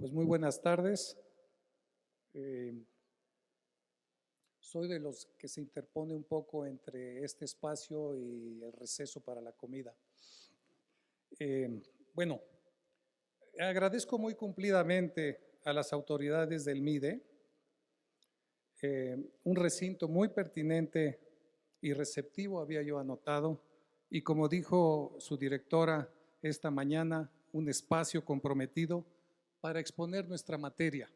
Pues muy buenas tardes. Soy de los que se interpone un poco entre este espacio y el receso para la comida. Bueno, agradezco muy cumplidamente a las autoridades del MIDE, un recinto muy pertinente y receptivo había yo anotado, y como dijo su directora esta mañana, un espacio comprometido para exponer nuestra materia.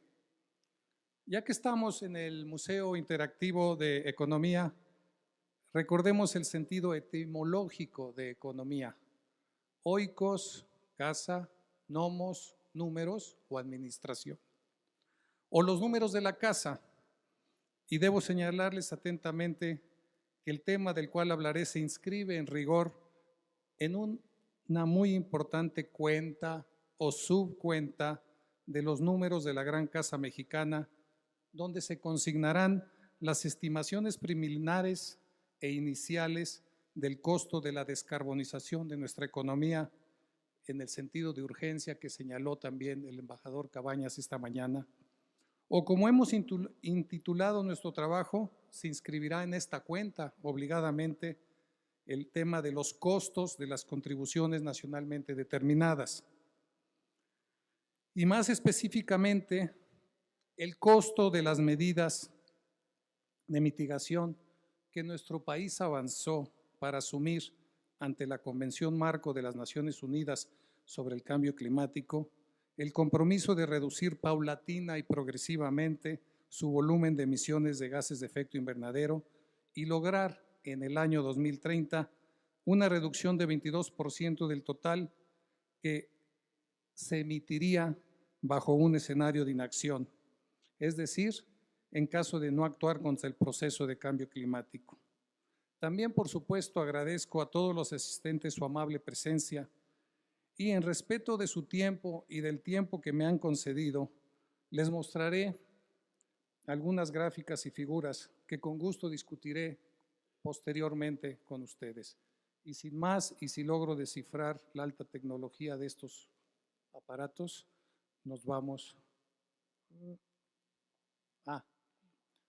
Ya que estamos en el Museo Interactivo de Economía, recordemos el sentido etimológico de economía. Oikos, casa, nomos, números o administración. O los números de la casa. Y debo señalarles atentamente que el tema del cual hablaré se inscribe en rigor en una muy importante cuenta o subcuenta de los números de la Gran Casa Mexicana, donde se consignarán las estimaciones preliminares e iniciales del costo de la descarbonización de nuestra economía en el sentido de urgencia que señaló también el embajador Cabañas esta mañana. O como hemos intitulado nuestro trabajo, se inscribirá en esta cuenta obligadamente el tema de los costos de las contribuciones nacionalmente determinadas. Y más específicamente, el costo de las medidas de mitigación que nuestro país avanzó para asumir ante la Convención Marco de las Naciones Unidas sobre el Cambio Climático, el compromiso de reducir paulatina y progresivamente su volumen de emisiones de gases de efecto invernadero y lograr en el año 2030 una reducción de 22% del total que se emitiría bajo un escenario de inacción, es decir, en caso de no actuar contra el proceso de cambio climático. También, por supuesto, agradezco a todos los asistentes su amable presencia y en respeto de su tiempo y del tiempo que me han concedido, les mostraré algunas gráficas y figuras que con gusto discutiré posteriormente con ustedes. Y sin más, y si logro descifrar la alta tecnología de estos aparatos, nos vamos.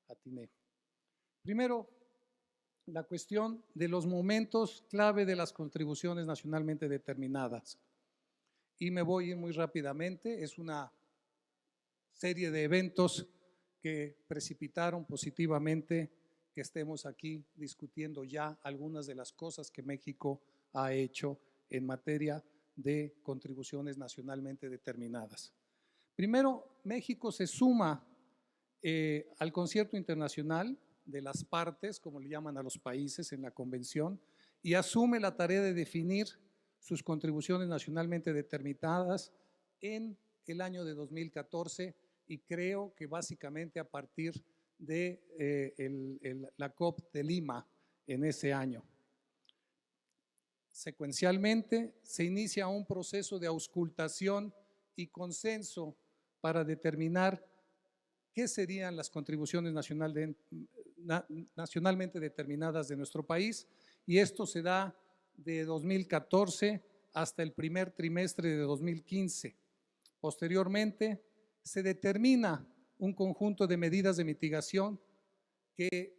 Atiné. Primero, la cuestión de los momentos clave de las contribuciones nacionalmente determinadas. Y me voy a ir muy rápidamente, es una serie de eventos que precipitaron positivamente que estemos aquí discutiendo ya algunas de las cosas que México ha hecho en materia de contribuciones nacionalmente determinadas. Primero, México se suma al concierto internacional de las partes, como le llaman a los países en la convención, y asume la tarea de definir sus contribuciones nacionalmente determinadas en el año de 2014 y creo que básicamente a partir de la COP de Lima en ese año. Secuencialmente se inicia un proceso de auscultación y consenso para determinar qué serían las contribuciones nacionalmente determinadas de nuestro país, y esto se da de 2014 hasta el primer trimestre de 2015. Posteriormente, se determina un conjunto de medidas de mitigación que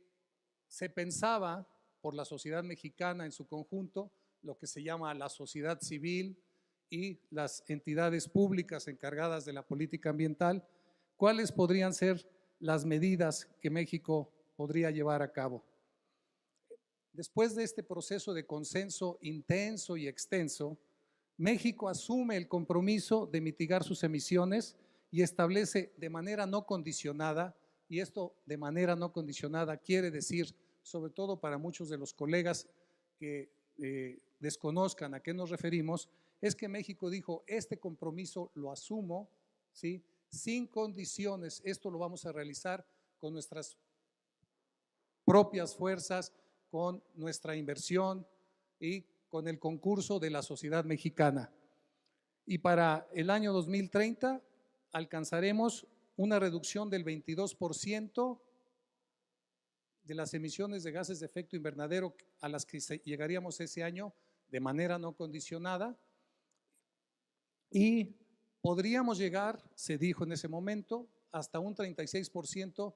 se pensaba por la sociedad mexicana en su conjunto, lo que se llama la sociedad civil y las entidades públicas encargadas de la política ambiental, cuáles podrían ser las medidas que México podría llevar a cabo. Después de este proceso de consenso intenso y extenso, México asume el compromiso de mitigar sus emisiones y establece de manera no condicionada, y esto de manera no condicionada quiere decir, sobre todo para muchos de los colegas que desconozcan a qué nos referimos, es que México dijo, este compromiso lo asumo, ¿sí?, sin condiciones, esto lo vamos a realizar con nuestras propias fuerzas, con nuestra inversión y con el concurso de la sociedad mexicana. Y para el año 2030 alcanzaremos una reducción del 22% de las emisiones de gases de efecto invernadero a las que llegaríamos ese año de manera no condicionada, y Podríamos llegar, se dijo en ese momento, hasta un 36%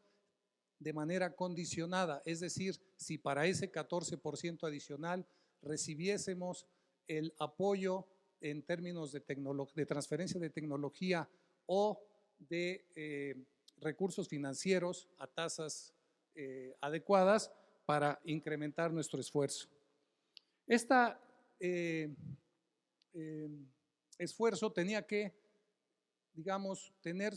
de manera condicionada, es decir, si para ese 14% adicional recibiésemos el apoyo en términos de transferencia de tecnología o de recursos financieros a tasas adecuadas para incrementar nuestro esfuerzo. Este esfuerzo tenía que, digamos, tener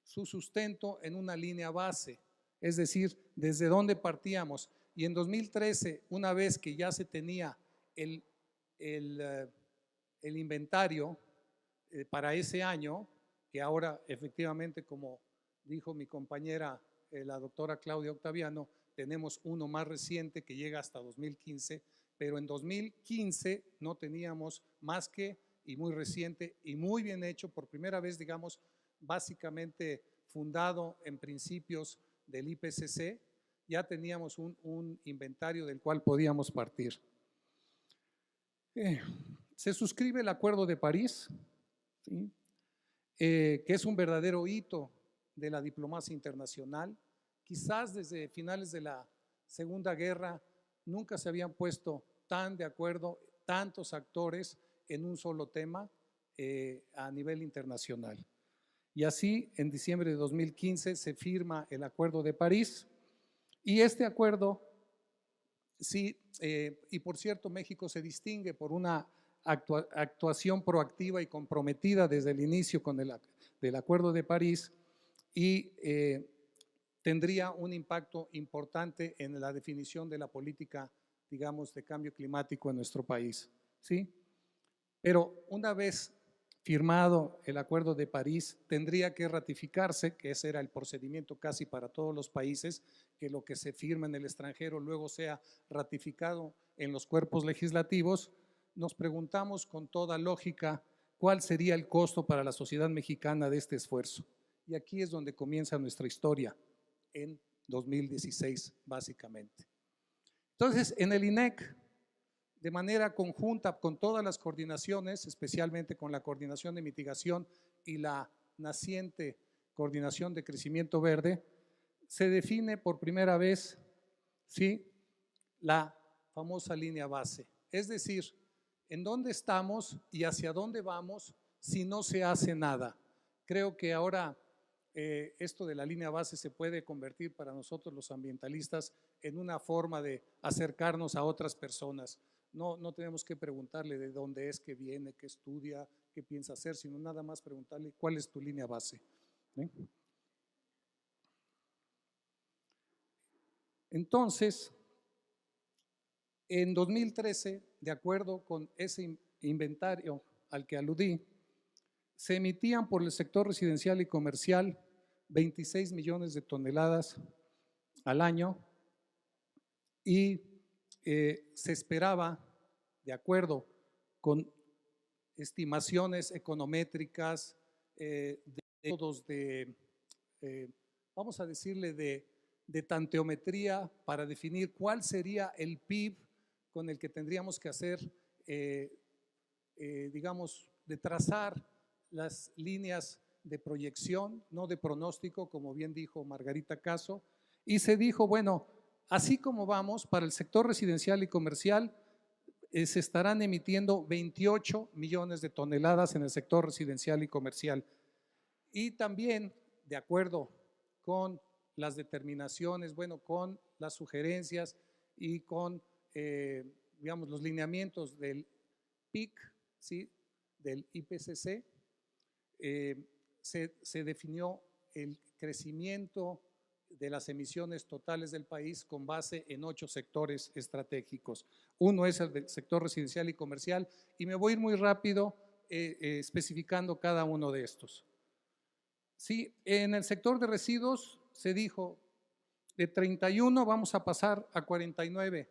su sustento en una línea base, es decir, desde dónde partíamos. Y en 2013, una vez que ya se tenía el inventario para ese año, que ahora efectivamente, como dijo mi compañera, la doctora Claudia Octaviano, tenemos uno más reciente que llega hasta 2015, pero en 2015 no teníamos más que, y muy reciente y muy bien hecho, por primera vez, digamos, básicamente fundado en principios del IPCC, ya teníamos un inventario del cual podíamos partir. Se suscribe el Acuerdo de París, ¿sí? Que es un verdadero hito de la diplomacia internacional. Quizás desde finales de la Segunda Guerra nunca se habían puesto tan de acuerdo tantos actores en un solo tema a nivel internacional. Y así, en diciembre de 2015 se firma el Acuerdo de París, y este acuerdo, sí, y por cierto, México se distingue por una actuación proactiva y comprometida desde el inicio del Acuerdo de París, y tendría un impacto importante en la definición de la política, digamos, de cambio climático en nuestro país, ¿sí? Pero una vez firmado el Acuerdo de París, tendría que ratificarse, que ese era el procedimiento casi para todos los países, que lo que se firma en el extranjero luego sea ratificado en los cuerpos legislativos. Nos preguntamos con toda lógica cuál sería el costo para la sociedad mexicana de este esfuerzo. Y aquí es donde comienza nuestra historia, en 2016 básicamente. Entonces, en el INEC, de manera conjunta con todas las coordinaciones, especialmente con la coordinación de mitigación y la naciente coordinación de crecimiento verde, se define por primera vez, ¿sí?, la famosa línea base. Es decir, en dónde estamos y hacia dónde vamos si no se hace nada. Creo que ahora esto de la línea base se puede convertir para nosotros los ambientalistas en una forma de acercarnos a otras personas. No tenemos que preguntarle de dónde es, que viene, qué estudia, qué piensa hacer, sino nada más preguntarle cuál es tu línea base. Entonces, en 2013, de acuerdo con ese inventario al que aludí, se emitían por el sector residencial y comercial 26 millones de toneladas al año, y se esperaba, de acuerdo con estimaciones econométricas, de métodos vamos a decirle, de tanteometría para definir cuál sería el PIB con el que tendríamos que hacer, digamos, de trazar las líneas de proyección, no de pronóstico, como bien dijo Margarita Caso, y se dijo, bueno, así como vamos, para el sector residencial y comercial se estarán emitiendo 28 millones de toneladas en el sector residencial y comercial. Y también, de acuerdo con las determinaciones, bueno, con las sugerencias y con, digamos, los lineamientos del PIC, ¿sí?, del IPCC, se definió el crecimiento de las emisiones totales del país con base en 8 sectores estratégicos. Uno es el del sector residencial y comercial, y me voy a ir muy rápido especificando cada uno de estos. Sí, en el sector de residuos se dijo, de 31 vamos a pasar a 49.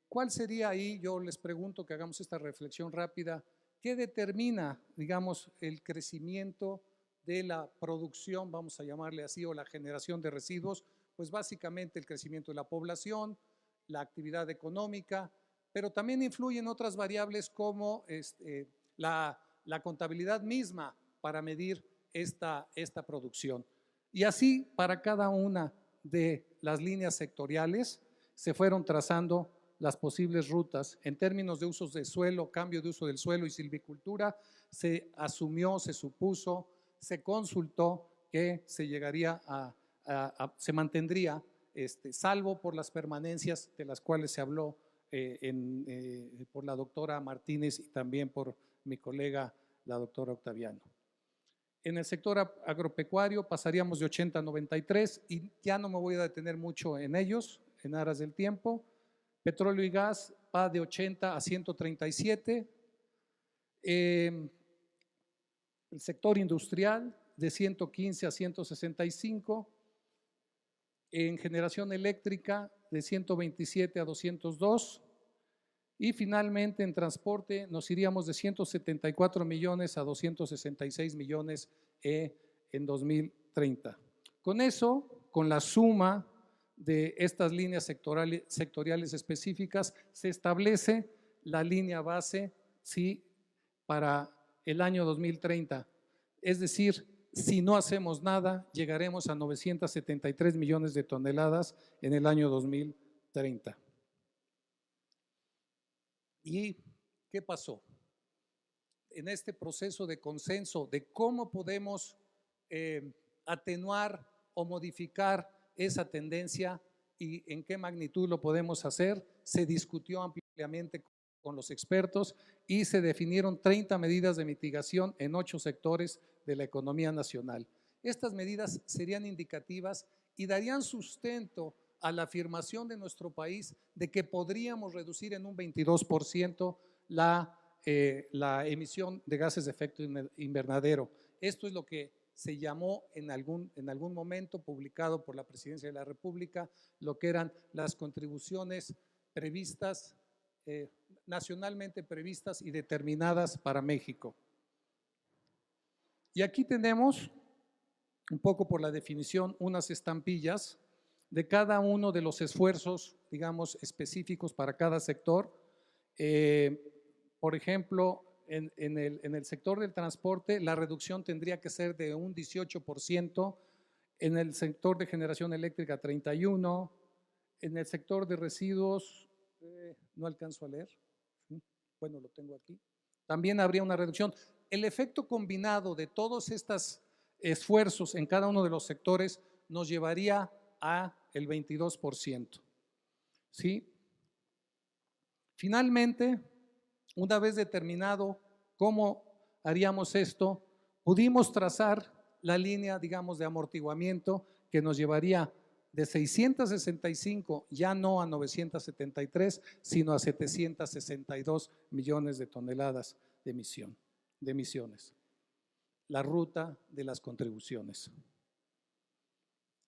¿Cuál sería ahí? Yo les pregunto que hagamos esta reflexión rápida. ¿Qué determina, digamos, el crecimiento de la producción, vamos a llamarle así, o la generación de residuos? Pues básicamente el crecimiento de la población, la actividad económica, pero también influyen otras variables como la contabilidad misma para medir esta producción. Y así para cada una de las líneas sectoriales se fueron trazando las posibles rutas. En términos de usos de suelo, cambio de uso del suelo y silvicultura, se asumió, se supuso, se consultó que se llegaría se mantendría, salvo por las permanencias de las cuales se habló por la doctora Martínez y también por mi colega, la doctora Octaviano. En el sector agropecuario pasaríamos de 80 a 93 y ya no me voy a detener mucho en ellos, en aras del tiempo. Petróleo y gas va de 80 a 137. El sector industrial de 115 a 165. En generación eléctrica de 127 a 202. Y finalmente en transporte nos iríamos de 174 millones a 266 millones en 2030. Con eso, con la suma de estas líneas sectoriales específicas, se establece la línea base, ¿sí?, para el año 2030. Es decir, si no hacemos nada, llegaremos a 973 millones de toneladas en el año 2030. ¿Y qué pasó? En este proceso de consenso de cómo podemos atenuar o modificar esa tendencia y en qué magnitud lo podemos hacer, se discutió ampliamente con los expertos y se definieron 30 medidas de mitigación en 8 sectores de la economía nacional. Estas medidas serían indicativas y darían sustento a la afirmación de nuestro país de que podríamos reducir en un 22% la emisión de gases de efecto invernadero. Esto es lo que se llamó en algún momento, publicado por la Presidencia de la República, lo que eran las contribuciones previstas, nacionalmente previstas y determinadas para México. Y aquí tenemos, un poco por la definición, unas estampillas de cada uno de los esfuerzos, digamos, específicos para cada sector. Por ejemplo, en el sector del transporte, la reducción tendría que ser de un 18%, en el sector de generación eléctrica 31%, en el sector de residuos, no alcanzo a leer, bueno, lo tengo aquí, también habría una reducción. El efecto combinado de todos estos esfuerzos en cada uno de los sectores nos llevaría a el 22%. ¿Sí? Finalmente, una vez determinado cómo haríamos esto, pudimos trazar la línea, digamos, de amortiguamiento que nos llevaría de 665 ya no a 973, sino a 762 millones de toneladas de emisiones. La ruta de las contribuciones.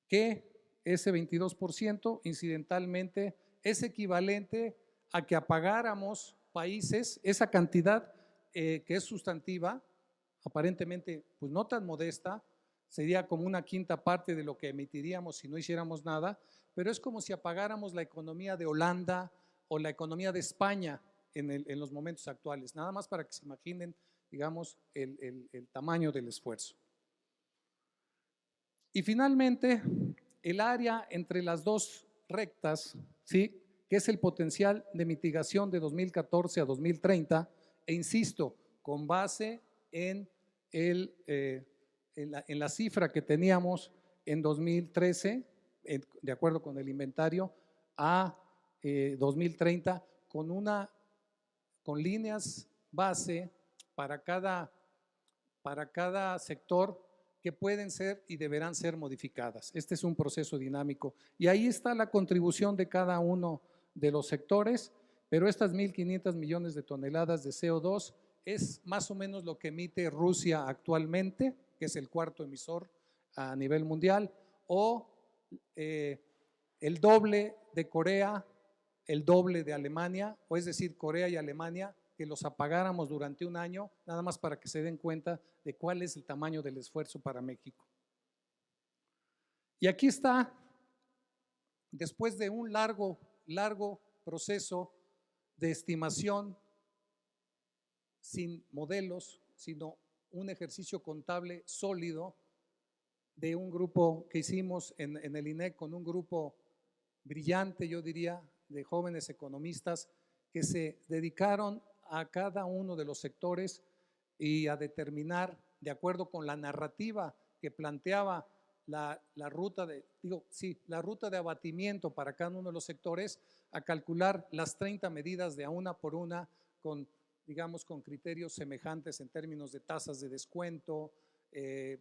Que ese 22% incidentalmente es equivalente a que apagáramos países esa cantidad que es sustantiva, aparentemente pues no tan modesta, sería como una quinta parte de lo que emitiríamos si no hiciéramos nada, pero es como si apagáramos la economía de Holanda o la economía de España en los momentos actuales, nada más para que se imaginen, digamos, el tamaño del esfuerzo. Y finalmente, el área entre las dos rectas, ¿sí?, que es el potencial de mitigación de 2014 a 2030, e insisto, con base en la cifra que teníamos en 2013, de acuerdo con el inventario, a 2030, con líneas base para cada sector que pueden ser y deberán ser modificadas. Este es un proceso dinámico y ahí está la contribución de cada uno de los sectores, pero estas 1.500 millones de toneladas de CO2 es más o menos lo que emite Rusia actualmente, que es el cuarto emisor a nivel mundial, o el doble de Corea, el doble de Alemania, o es decir, Corea y Alemania, que los apagáramos durante un año, nada más para que se den cuenta de cuál es el tamaño del esfuerzo para México. Y aquí está, después de un largo proceso de estimación, sin modelos, sino un ejercicio contable sólido de un grupo que hicimos en el INEC con un grupo brillante, yo diría, de jóvenes economistas que se dedicaron a cada uno de los sectores y a determinar, de acuerdo con la narrativa que planteaba la ruta la ruta de abatimiento para cada uno de los sectores, a calcular las 30 medidas de a una por una con, digamos, con criterios semejantes en términos de tasas de descuento,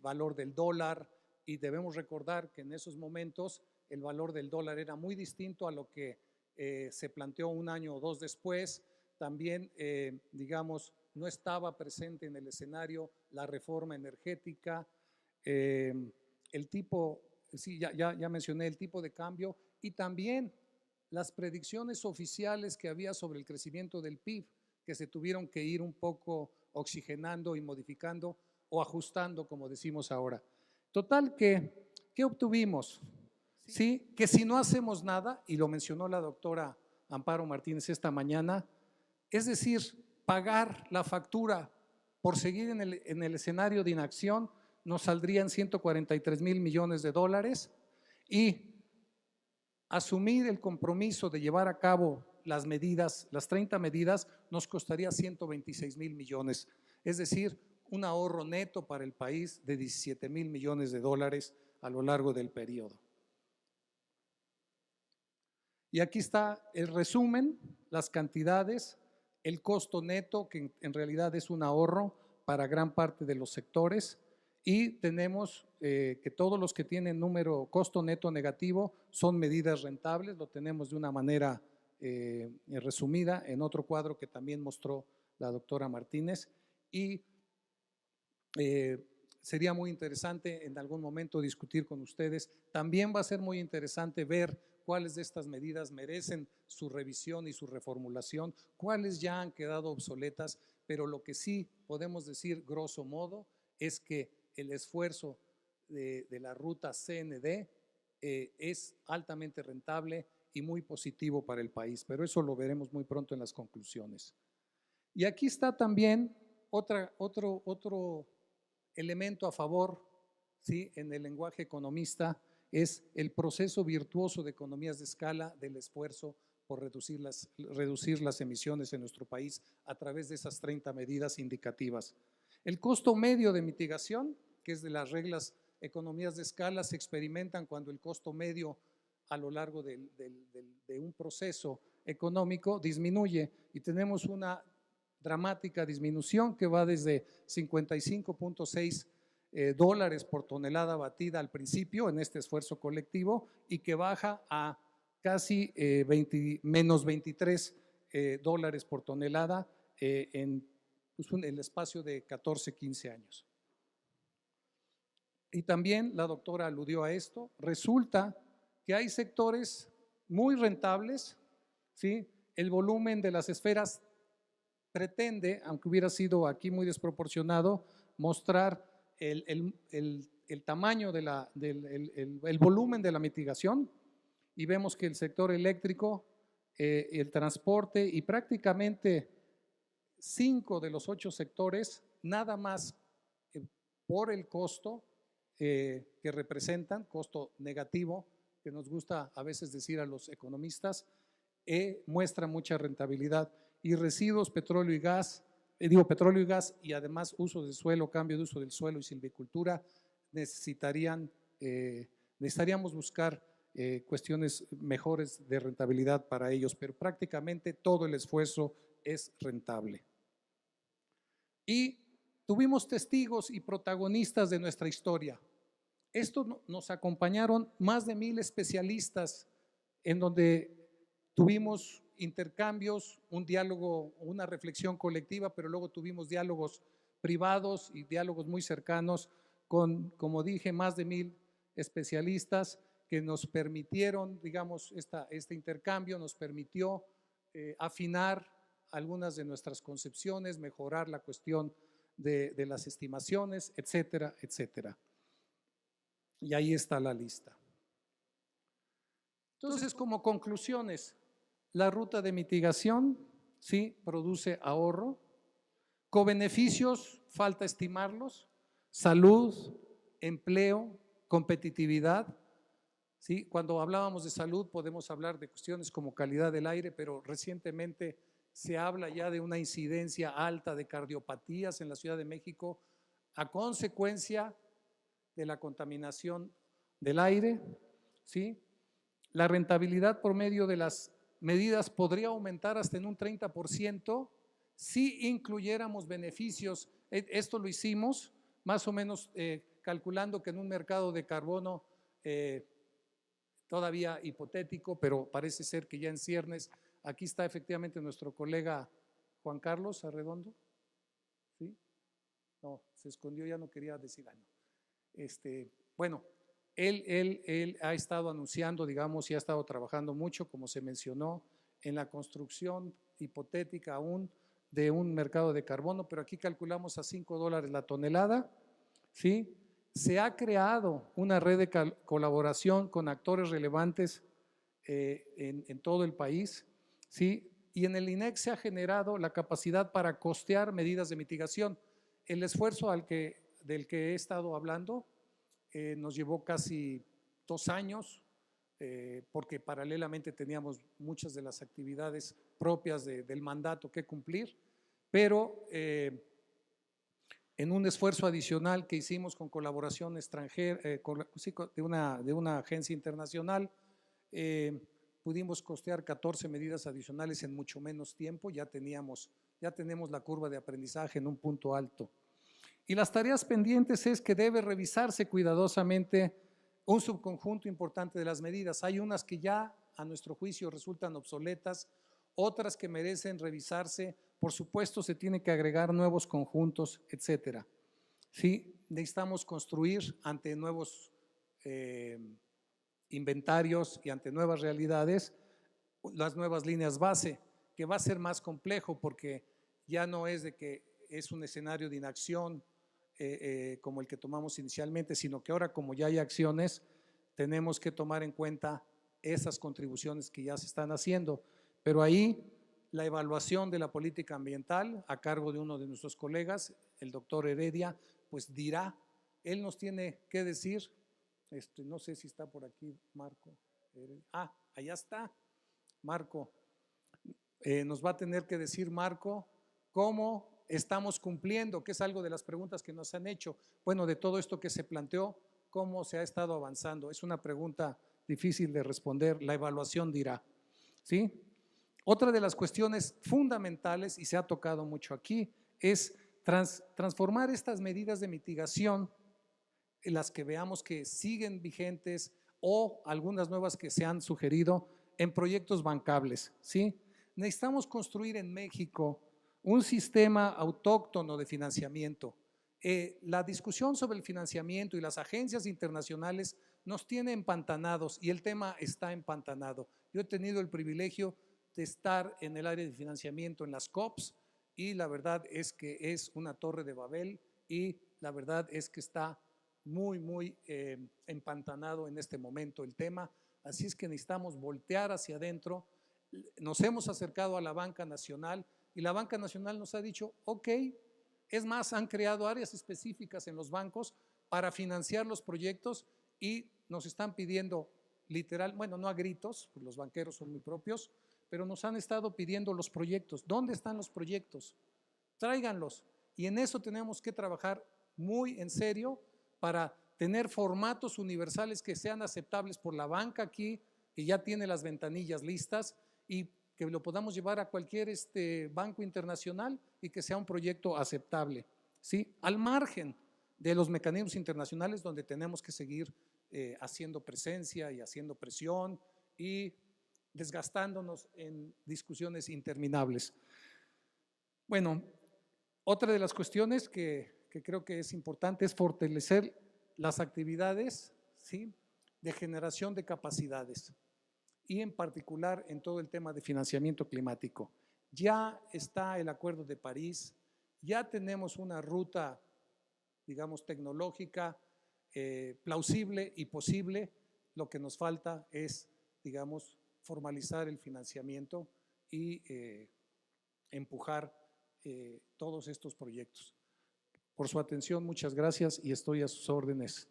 valor del dólar, y debemos recordar que en esos momentos el valor del dólar era muy distinto a lo que se planteó un año o dos después. También, digamos, no estaba presente en el escenario la reforma energética, el tipo, sí, ya mencioné el tipo de cambio, y también las predicciones oficiales que había sobre el crecimiento del PIB, que se tuvieron que ir un poco oxigenando y modificando o ajustando, como decimos ahora. Total, ¿qué obtuvimos? Sí, que si no hacemos nada, y lo mencionó la doctora Amparo Martínez esta mañana, es decir, pagar la factura por seguir en el escenario de inacción, nos saldrían 143,000 millones de dólares, y asumir el compromiso de llevar a cabo las medidas, las 30 medidas, nos costaría 126,000 millones, es decir, un ahorro neto para el país de 17,000 millones de dólares a lo largo del periodo. Y aquí está el resumen, las cantidades, el costo neto, que en realidad es un ahorro para gran parte de los sectores, y tenemos que todos los que tienen costo neto negativo son medidas rentables, lo tenemos de una manera resumida en otro cuadro que también mostró la doctora Martínez, y sería muy interesante en algún momento discutir con ustedes. También va a ser muy interesante ver cuáles de estas medidas merecen su revisión y su reformulación, cuáles ya han quedado obsoletas, pero lo que sí podemos decir grosso modo es que el esfuerzo de la ruta CND es altamente rentable y muy positivo para el país, pero eso lo veremos muy pronto en las conclusiones. Y aquí está también otro elemento a favor, ¿sí?, en el lenguaje economista, es el proceso virtuoso de economías de escala del esfuerzo por reducir las emisiones en nuestro país a través de esas 30 medidas indicativas. El costo medio de mitigación, que es de las reglas economías de escala, se experimentan cuando el costo medio a lo largo de un proceso económico disminuye, y tenemos una dramática disminución que va desde 55,6 dólares por tonelada batida al principio en este esfuerzo colectivo, y que baja a casi menos 23 dólares por tonelada en el espacio de 14, 15 años. Y también la doctora aludió a esto, resulta que hay sectores muy rentables, ¿sí? El volumen de las esferas pretende, aunque hubiera sido aquí muy desproporcionado, mostrar el tamaño el volumen de la mitigación, y vemos que el sector eléctrico, el transporte y prácticamente 5 de los 8 sectores, nada más por el costo que representan, costo negativo, que nos gusta a veces decir a los economistas, muestra mucha rentabilidad. Y residuos, petróleo y gas, y además uso del suelo, cambio de uso del suelo y silvicultura, necesitaríamos buscar cuestiones mejores de rentabilidad para ellos, pero prácticamente todo el esfuerzo es rentable. Y tuvimos testigos y protagonistas de nuestra historia. Esto nos acompañaron más de 1,000 especialistas, en donde tuvimos intercambios, un diálogo, una reflexión colectiva, pero luego tuvimos diálogos privados y diálogos muy cercanos con, como dije, más de 1,000 especialistas que nos permitieron, digamos, este intercambio nos permitió afinar algunas de nuestras concepciones, mejorar la cuestión de las estimaciones, etcétera, etcétera. Y ahí está la lista. Entonces, como conclusiones, la ruta de mitigación sí produce ahorro. cobeneficios, falta estimarlos: salud, empleo, competitividad. ¿Sí? Cuando hablábamos de salud podemos hablar de cuestiones como calidad del aire, pero recientemente se habla ya de una incidencia alta de cardiopatías en la Ciudad de México a consecuencia de la contaminación del aire. ¿Sí? La rentabilidad por medio de las medidas podría aumentar hasta en un 30% si incluyéramos beneficios. Esto lo hicimos más o menos calculando que en un mercado de carbono todavía hipotético, pero parece ser que ya en ciernes. Aquí está efectivamente nuestro colega Juan Carlos Arredondo. ¿Sí? No, se escondió, ya no quería decir algo. Bueno, él ha estado anunciando, digamos, y ha estado trabajando mucho, como se mencionó, en la construcción hipotética aún de un mercado de carbono, pero aquí calculamos a $5 la tonelada. ¿Sí? Se ha creado una red de colaboración con actores relevantes en todo el país. ¿Sí? Y en el INEC se ha generado la capacidad para costear medidas de mitigación. El esfuerzo del que he estado hablando nos llevó casi 2 años, porque paralelamente teníamos muchas de las actividades propias del mandato que cumplir, pero en un esfuerzo adicional que hicimos con colaboración extranjera, de una agencia internacional, pudimos costear 14 medidas adicionales en mucho menos tiempo. Ya tenemos la curva de aprendizaje en un punto alto. Y las tareas pendientes es que debe revisarse cuidadosamente un subconjunto importante de las medidas. Hay unas que ya a nuestro juicio resultan obsoletas, otras que merecen revisarse. Por supuesto, se tienen que agregar nuevos conjuntos, etcétera. ¿Sí? Necesitamos construir ante nuevos inventarios y ante nuevas realidades las nuevas líneas base, que va a ser más complejo porque ya no es de que es un escenario de inacción como el que tomamos inicialmente, sino que ahora, como ya hay acciones, tenemos que tomar en cuenta esas contribuciones que ya se están haciendo. Pero ahí la evaluación de la política ambiental a cargo de uno de nuestros colegas, el doctor Heredia, pues dirá, él nos tiene que decir, no sé si está por aquí Marco. Allá está Marco. Nos va a tener que decir Marco cómo estamos cumpliendo, que es algo de las preguntas que nos han hecho. Bueno, de todo esto que se planteó, ¿cómo se ha estado avanzando? Es una pregunta difícil de responder, la evaluación dirá. ¿Sí? Otra de las cuestiones fundamentales, y se ha tocado mucho aquí, es transformar estas medidas de mitigación, en las que veamos que siguen vigentes o algunas nuevas que se han sugerido, en proyectos bancables. ¿Sí? Necesitamos construir en México un sistema autóctono de financiamiento. La discusión sobre el financiamiento y las agencias internacionales nos tiene empantanados y el tema está empantanado. Yo he tenido el privilegio de estar en el área de financiamiento en las COPs y la verdad es que es una torre de Babel y la verdad es que está muy empantanado en este momento el tema. Así es que necesitamos voltear hacia adentro. Nos hemos acercado a la banca nacional y la banca nacional nos ha dicho, ok, es más, han creado áreas específicas en los bancos para financiar los proyectos y nos están pidiendo literal, bueno, no a gritos, pues los banqueros son muy propios, pero nos han estado pidiendo los proyectos. ¿Dónde están los proyectos? Tráiganlos. Y en eso tenemos que trabajar muy en serio para tener formatos universales que sean aceptables por la banca aquí, que ya tiene las ventanillas listas, y que lo podamos llevar a cualquier banco internacional y que sea un proyecto aceptable, ¿sí? Al margen de los mecanismos internacionales donde tenemos que seguir haciendo presencia y haciendo presión y desgastándonos en discusiones interminables. Bueno, otra de las cuestiones que creo que es importante es fortalecer las actividades, ¿sí?, de generación de capacidades y en particular en todo el tema de financiamiento climático. Ya está el Acuerdo de París, ya tenemos una ruta, digamos, tecnológica plausible y posible. Lo que nos falta es, digamos, formalizar el financiamiento y empujar todos estos proyectos. Por su atención, muchas gracias y estoy a sus órdenes